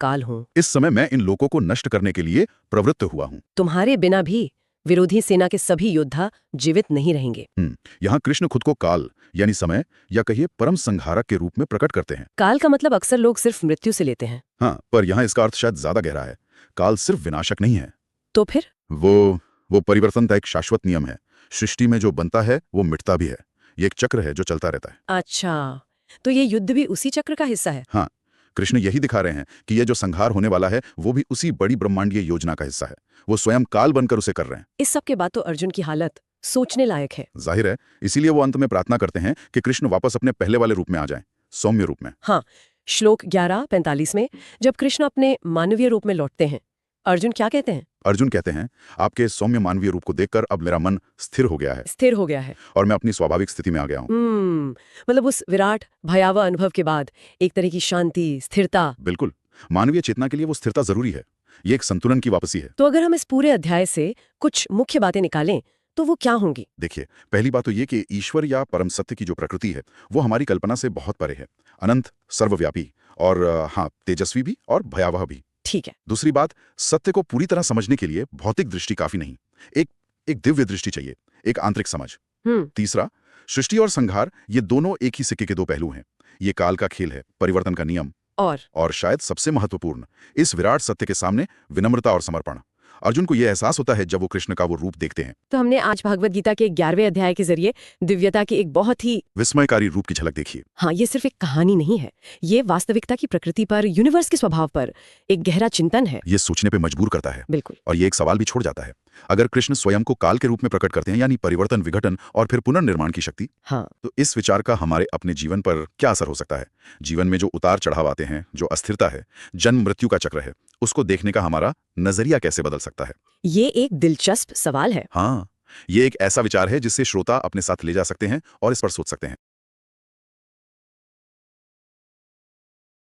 काल हूँ। इस समय मैं इन लोगों को नष्ट करने के लिए प्रवृत्त हुआ हूँ। तुम्हारे बिना भी विरोधी सेना के सभी योद्धा जीवित नहीं रहेंगे। यहाँ कृष्ण खुद को काल यानी समय या कहिए परम संहारक के रूप में प्रकट करते हैं। काल का मतलब अक्सर लोग सिर्फ मृत्यु से लेते हैं। हाँ, पर यहाँ इसका अर्थ शायद ज्यादा गहरा है। काल सिर्फ विनाशक नहीं है। तो फिर वो परिवर्तन का एक शाश्वत नियम है। सृष्टि में जो बनता है वो मिटता भी है। ये एक चक्र है जो चलता रहता है। अच्छा, तो ये युद्ध भी उसी चक्र का हिस्सा है। हाँ, कृष्ण यही दिखा रहे हैं कि ये जो संहार होने वाला है वो भी उसी बड़ी ब्रह्मांडीय योजना का हिस्सा है। वो स्वयं काल बनकर उसे कर रहे हैं। इस सब के बाद तो अर्जुन की हालत सोचने लायक है। जाहिर है, इसीलिए वो अंत में प्रार्थना करते हैं कि कृष्ण वापस अपने पहले वाले रूप में आ जाएं, सौम्य रूप में। हाँ, श्लोक 11:45 में जब कृष्ण अपने मानवीय रूप में लौटते हैं, अर्जुन क्या कहते हैं? अर्जुन कहते हैं, आपके सौम्य मानवीय रूप को देखकर अब मेरा मन स्थिर हो गया है स्थिर हो गया है। और मैं अपनी स्वाभाविक स्थिति में आ गया हूँ। मतलब उस विराट भयावह अनुभव के बाद एक तरह की शांति, स्थिरता। बिल्कुल, मानवीय चेतना के लिए वो स्थिरता जरूरी है। ये एक संतुलन की वापसी है। तो अगर हम इस पूरे अध्याय से कुछ मुख्य बातें निकालें तो वो क्या होंगी? देखिए, पहली बात तो ये कि ईश्वर या परम सत्य की जो प्रकृति है वो हमारी कल्पना से बहुत परे है। अनंत, सर्वव्यापी और हाँ, तेजस्वी भी और भयावह भी। ठीक है। दूसरी बात, सत्य को पूरी तरह समझने के लिए भौतिक दृष्टि काफी नहीं, एक दिव्य दृष्टि चाहिए, एक आंतरिक समझ। तीसरा, सृष्टि और संहार ये दोनों एक ही सिक्के के दो पहलू हैं। ये काल का खेल है, परिवर्तन का नियम और शायद सबसे महत्वपूर्ण, इस विराट सत्य के सामने विनम्रता और समर्पण। अर्जुन को यह एहसास होता है जब वो कृष्ण का वो रूप देखते हैं। तो हमने आज भगवद गीता के 11वें अध्याय के जरिए दिव्यता की एक बहुत ही विस्मयकारी रूप की झलक देखिए। हाँ, ये सिर्फ एक कहानी नहीं है, ये वास्तविकता की प्रकृति पर, यूनिवर्स के स्वभाव पर एक गहरा चिंतन है। ये सोचने पे मजबूर करता है। बिल्कुल। और ये एक सवाल भी छोड़ जाता है, अगर कृष्ण स्वयं को काल के रूप में प्रकट करते हैं, यानी परिवर्तन, विघटन और फिर पुनर्निर्माण की शक्ति, हाँ, तो इस विचार का हमारे अपने जीवन पर क्या असर हो सकता है? जीवन में जो उतार चढ़ाव आते हैं, जो अस्थिरता है, जन्म मृत्यु का चक्र है, उसको देखने का हमारा नजरिया कैसे बदल सकता है? ये एक दिलचस्प सवाल है। हाँ, ये एक ऐसा विचार है जिससे श्रोता अपने साथ ले जा सकते हैं और इस पर सोच सकते हैं।